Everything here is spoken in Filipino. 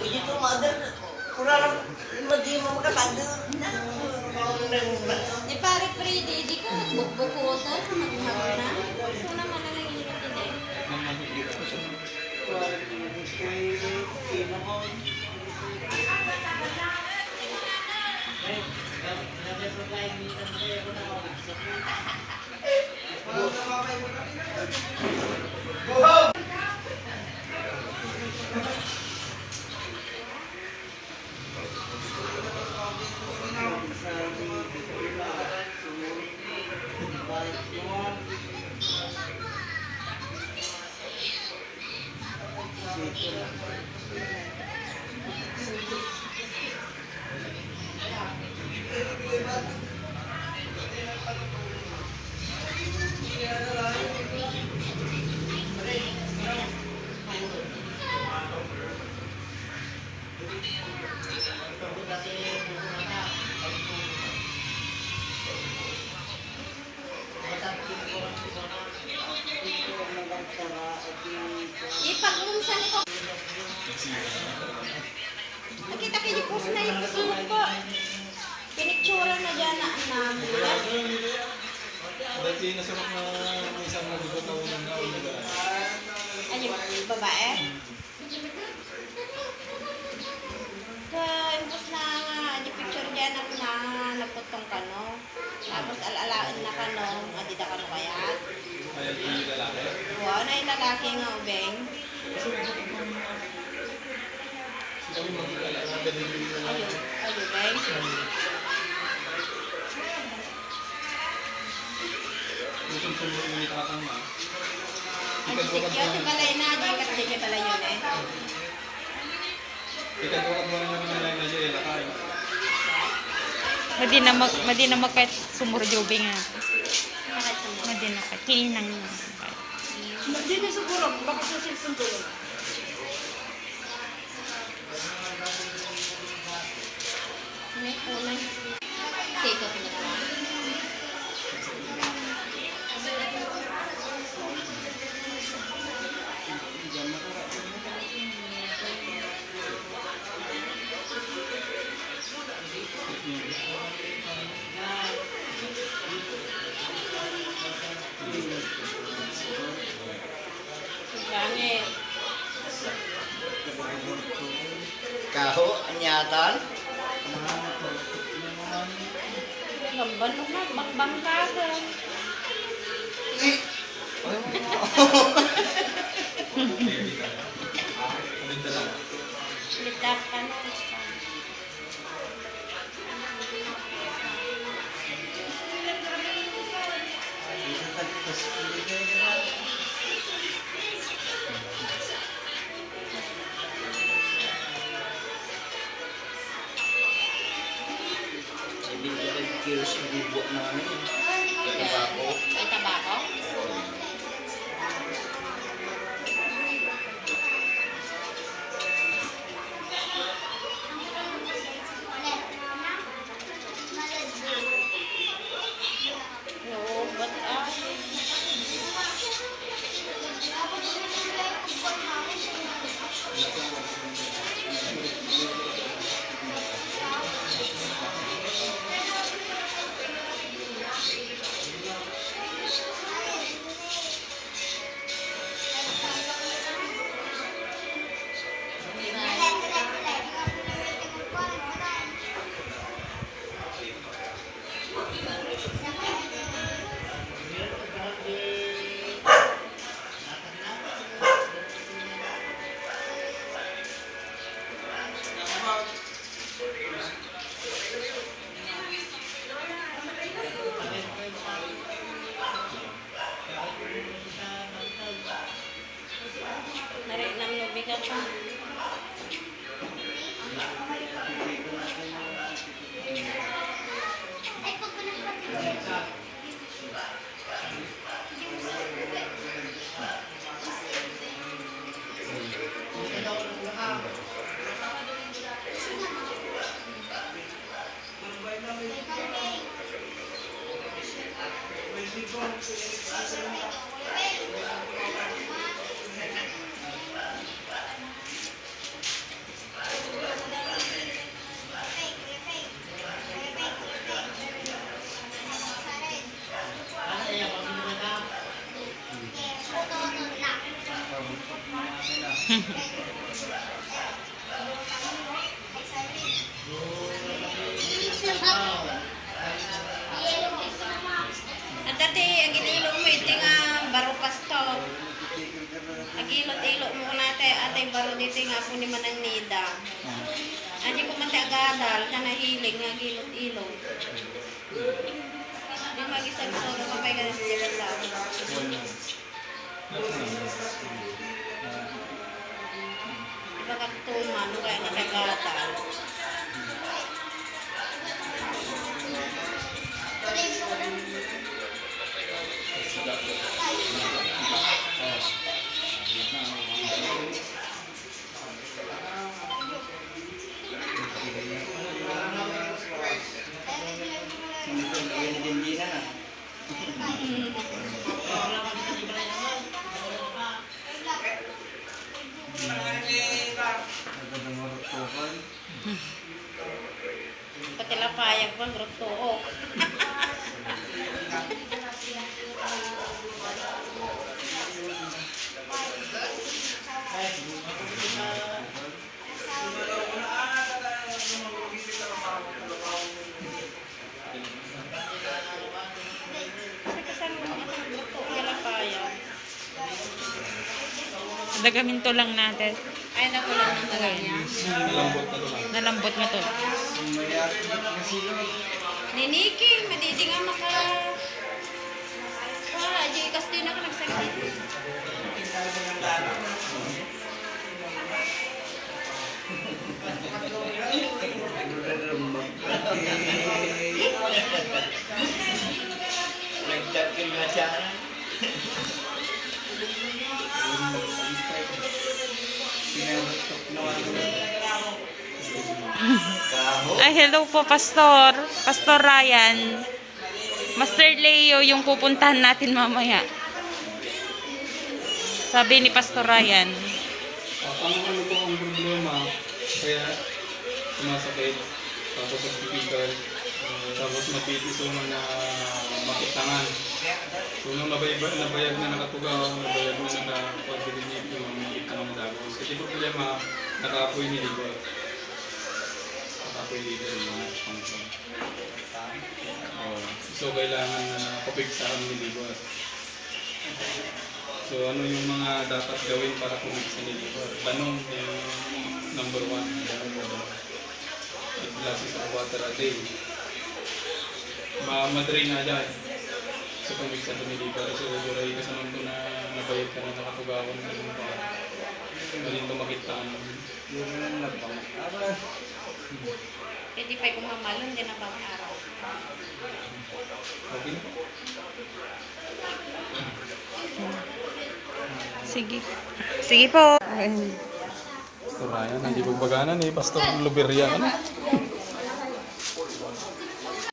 Ito mother, kurang hindi mo makatagdo na. Di pare Freddy, di ka bukbukutan, maghapon na. So naman na lang yung hindi. Ipag-unsan ko. Nakita kayo yung post na yung suot ko. Pinictura na dyan na bilas. Dati nasunok na isang nagugot na unang na. Ay, yung babae. Impos na yung picture dyan na naputong kano. Tapos alalaan na kano. Adida kano kaya. Ayaw yung lalaki? Wow, na yung lalaki nga ubeng. Kami mag-alala na ganun yung lalaki. Ayun, beng. Kung sumulong yung itakatang ma. Ay, sikyo, yung balay na. Di kasi di pala yun eh. Ikagwakat mo rin namin nilay na siya, lakay. Madi na kahit sumurjobi nga. Bakit sa mo? Madi na kahit kininang nga. Hindi na siguro, baka sa silson ko. May kulay. Sikot niya naman. Gangit. Kaho, anyatan. Gamban na, bangbang kagan. Litak ka na. Kilos bubo na ano yun. Tabako. Ay, tabako? No, but At dati, agililo mo, iti nga baro pasto. Agilot-ilo mo natin, atay baro dito nga po ni Manang Nida. Adi ko mati agadal, ka nahilig nga agilot-ilo. Di mag-isag-solo ka kay ganang sila sa iba kaktuman, no kaya natagadal. Pati lapayag pang rotoo. Dagamin to lang natin. Ay, nakulang ng tagal niya. Malambot na to lang. Nalambot mo to. Niniki, madidi nga maka... di kas din ako nagsakit. Nag-chat ka nga siya. Ay, hello po, Pastor. Pastor Ryan. Master Leo yung pupuntahan natin mamaya. Sabi ni Pastor Ryan. Ang ano po ang problema, kaya sumasakit, tapos nagpipikal, tapos napipisunan na makitangan. So nung nabayag na nakatugaw, nabayag na nakapagdilinip yung makitangan na dagos. Kasi problema, nakaapoy ni Ligo. Nakaapoy Ligo yung mga function. So kailangan na kupigsahan ni Ligo. So ano yung mga dapat gawin para kumiksa ni Ligo? Tanong yung number 1, glasses of water a day. Madry na dyan. So kumiksa ni Ligo. So duray ka sa nung na nabayad ka na nakatugawan na yung pa. Malinto makitaan. Yung nabang. Hindi pa yung mamalon, din na bang araw. Okay na. Sige. Sige po. Pastor Ryan, hindi pagbaganan eh. Pastor Luberia, ano?